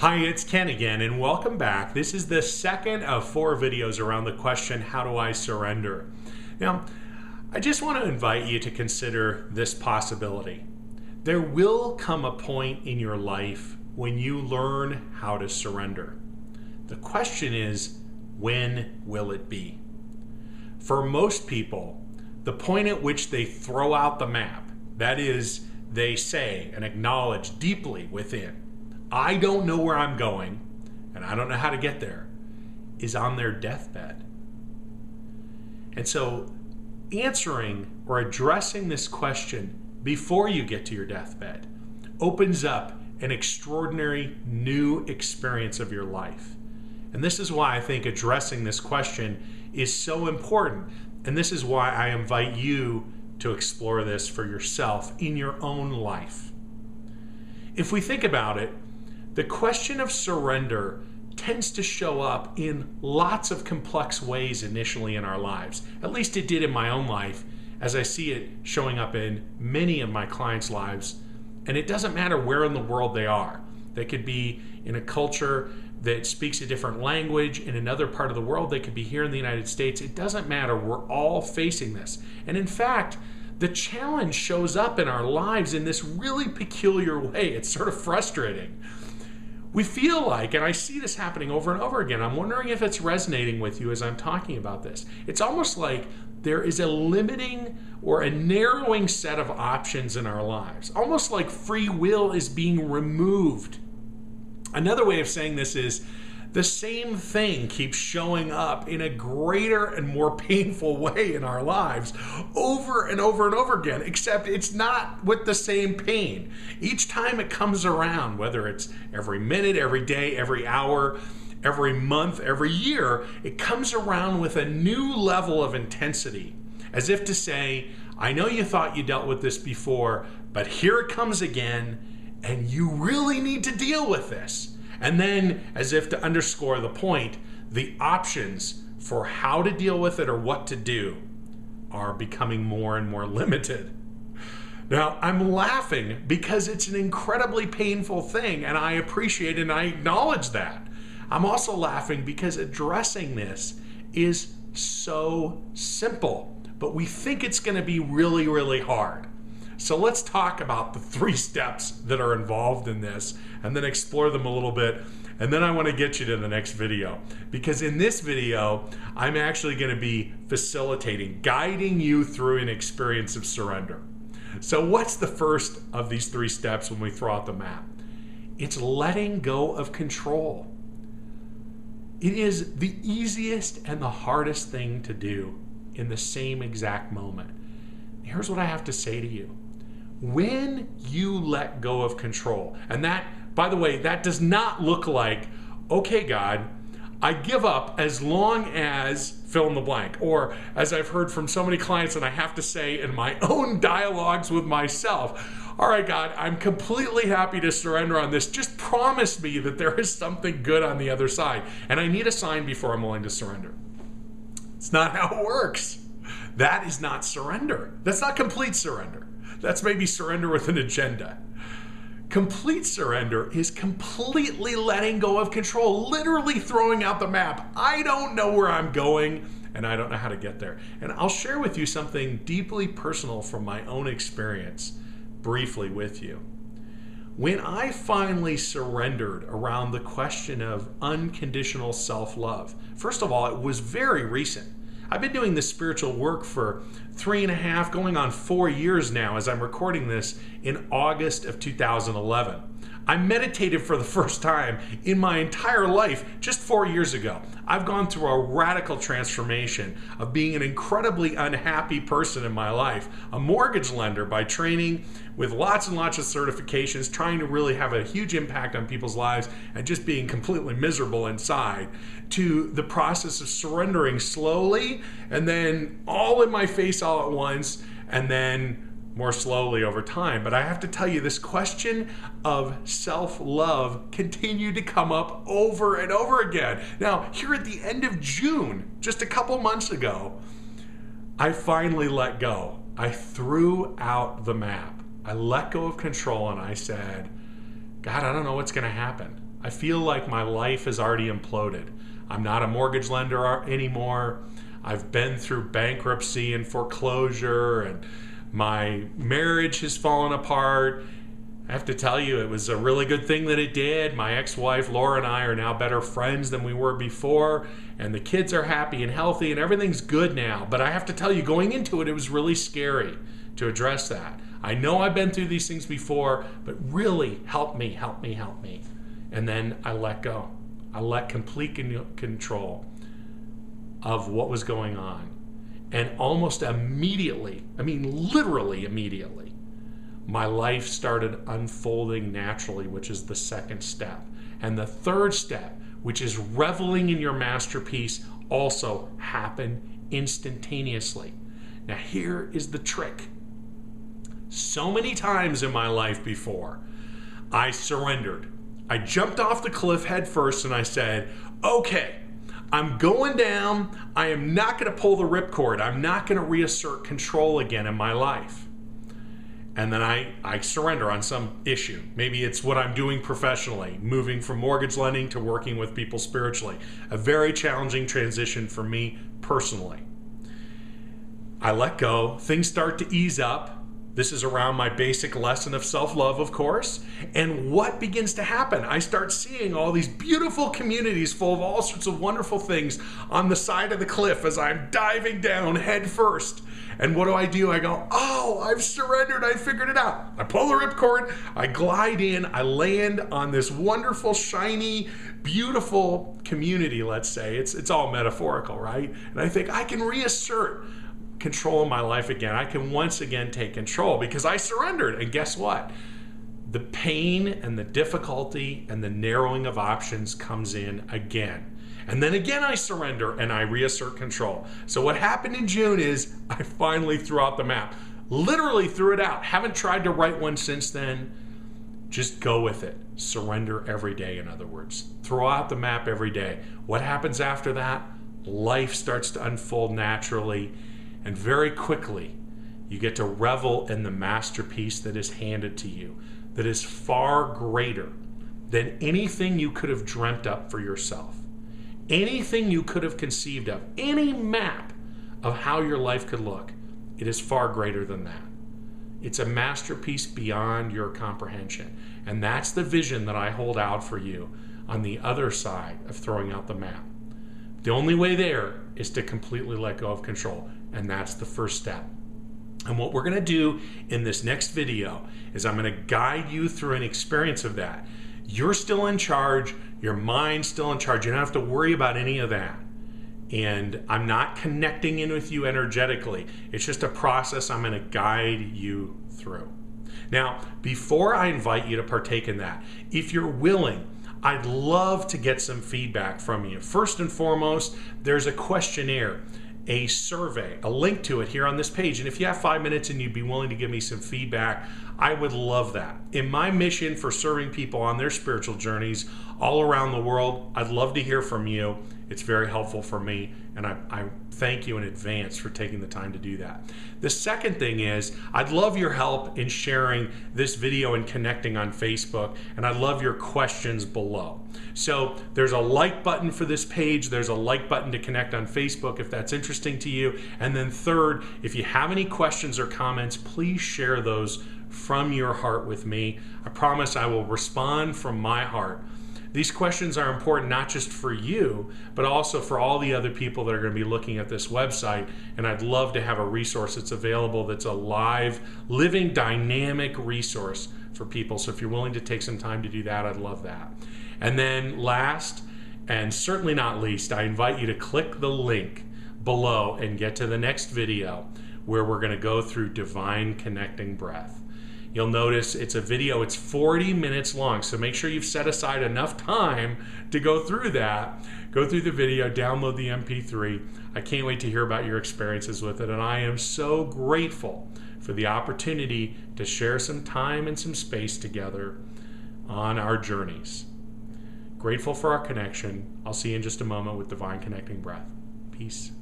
Hi, it's Ken again, and welcome back. This is the second of 4 videos around the question, how do I surrender? Now, I just want to invite you to consider this possibility. There will come a point in your life when you learn how to surrender. The question is, when will it be? For most people, the point at which they throw out the map, that is, they say and acknowledge deeply within, I don't know where I'm going, and I don't know how to get there, is on their deathbed. And so answering or addressing this question before you get to your deathbed opens up an extraordinary new experience of your life. And this is why I think addressing this question is so important. And this is why I invite you to explore this for yourself in your own life. If we think about it, the question of surrender tends to show up in lots of complex ways initially in our lives. At least it did in my own life, as I see it showing up in many of my clients' lives. And it doesn't matter where in the world they are. They could be in a culture that speaks a different language in another part of the world. They could be here in the United States. It doesn't matter. We're all facing this. And in fact, the challenge shows up in our lives in this really peculiar way. It's sort of frustrating. We feel like, and I see this happening over and over again, I'm wondering if it's resonating with you as I'm talking about this. It's almost like there is a limiting or a narrowing set of options in our lives. Almost like free will is being removed. Another way of saying this is the same thing keeps showing up in a greater and more painful way in our lives over and over and over again, except it's not with the same pain. Each time it comes around, whether it's every minute, every day, every hour, every month, every year, it comes around with a new level of intensity, as if to say, I know you thought you dealt with this before, but here it comes again, and you really need to deal with this. And then, as if to underscore the point, the options for how to deal with it or what to do are becoming more and more limited. Now, I'm laughing because it's an incredibly painful thing, and I appreciate and I acknowledge that. I'm also laughing because addressing this is so simple, but we think it's going to be really, really hard. So let's talk about the 3 steps that are involved in this and then explore them a little bit. And then I want to get you to the next video, because in this video, I'm actually going to be facilitating, guiding you through an experience of surrender. So what's the first of these 3 steps when we throw out the map? It's letting go of control. It is the easiest and the hardest thing to do in the same exact moment. Here's what I have to say to you. When you let go of control, and that, by the way, that does not look like, okay, God, I give up as long as fill in the blank. Or as I've heard from so many clients, and I have to say in my own dialogues with myself, all right, God, I'm completely happy to surrender on this. Just promise me that there is something good on the other side. And I need a sign before I'm willing to surrender. It's not how it works. That is not surrender. That's not complete surrender. That's maybe surrender with an agenda. Complete surrender is completely letting go of control, literally throwing out the map. I don't know where I'm going, and I don't know how to get there. And I'll share with you something deeply personal from my own experience briefly with you. When I finally surrendered around the question of unconditional self-love, first of all, it was very recent. I've been doing this spiritual work for 3.5, going on 4 years now as I'm recording this in August of 2011. I meditated for the first time in my entire life just 4 years ago. I've gone through a radical transformation of being an incredibly unhappy person in my life, a mortgage lender by training with lots and lots of certifications, trying to really have a huge impact on people's lives and just being completely miserable inside, to the process of surrendering slowly and then all in my face all at once, and then more slowly over time. But I have to tell you, this question of self-love continued to come up over and over again. Now, here at the end of June, just a couple months ago, I finally let go. I threw out the map. I let go of control and I said, God, I don't know what's going to happen. I feel like my life has already imploded. I'm not a mortgage lender anymore. I've been through bankruptcy and foreclosure, and my marriage has fallen apart. I have to tell you, it was a really good thing that it did. My ex-wife Laura and I are now better friends than we were before, and the kids are happy and healthy, and everything's good now. But I have to tell you, going into it, it was really scary to address that. I know I've been through these things before, but really help me, help me, help me. And then I let go. I let complete control of what was going on. And almost immediately, I mean literally immediately, my life started unfolding naturally, which is the second step. And the third step, which is reveling in your masterpiece, also happened instantaneously. Now here is the trick. So many times in my life before, I surrendered. I jumped off the cliff head first and I said, okay, I'm going down. I am not going to pull the ripcord. I'm not going to reassert control again in my life. And then I surrender on some issue. Maybe it's what I'm doing professionally, moving from mortgage lending to working with people spiritually. A very challenging transition for me personally. I let go. Things start to ease up. This is around my basic lesson of self-love, of course. And what begins to happen? I start seeing all these beautiful communities full of all sorts of wonderful things on the side of the cliff as I'm diving down head first. And what do? I go, oh, I've surrendered. I figured it out. I pull the ripcord. I glide in. I land on this wonderful, shiny, beautiful community, let's say. It's all metaphorical, right? And I think I can reassert control of my life again. I can once again take control because I surrendered. And guess what? The pain and the difficulty and the narrowing of options comes in again. And then again I surrender and I reassert control. So what happened in June is I finally threw out the map. Literally threw it out. Haven't tried to write one since then. Just go with it. Surrender every day, in other words. Throw out the map every day. What happens after that? Life starts to unfold naturally, and very quickly you get to revel in the masterpiece that is handed to you, that is far greater than anything you could have dreamt up for yourself. Anything you could have conceived of, any map of how your life could look, it is far greater than that. It's a masterpiece beyond your comprehension. And that's the vision that I hold out for you on the other side of throwing out the map. The only way there is to completely let go of control. And that's the first step. And what we're going to do in this next video is I'm going to guide you through an experience of that. You're still in charge. Your mind's still in charge. You don't have to worry about any of that. And I'm not connecting in with you energetically. It's just a process I'm going to guide you through. Now, before I invite you to partake in that, if you're willing, I'd love to get some feedback from you. First and foremost, there's a questionnaire, a survey, a link to it here on this page. And if you have 5 minutes and you'd be willing to give me some feedback, I would love that. In my mission for serving people on their spiritual journeys all around the world, I'd love to hear from you. It's very helpful for me, and I thank you in advance for taking the time to do that. The second thing is, I'd love your help in sharing this video and connecting on Facebook, and I'd love your questions below. So there's a like button for this page, there's a like button to connect on Facebook if that's interesting to you, and then third, if you have any questions or comments, please share those from your heart with me. I promise I will respond from my heart. These questions are important not just for you, but also for all the other people that are going to be looking at this website. And I'd love to have a resource that's available that's a live, living, dynamic resource for people. So if you're willing to take some time to do that, I'd love that. And then last, and certainly not least, I invite you to click the link below and get to the next video where we're going to go through Divine Connecting Breath. You'll notice it's a video, it's 40 minutes long, so make sure you've set aside enough time to go through that. Go through the video, download the MP3. I can't wait to hear about your experiences with it, and I am so grateful for the opportunity to share some time and some space together on our journeys. Grateful for our connection. I'll see you in just a moment with Divine Connecting Breath. Peace.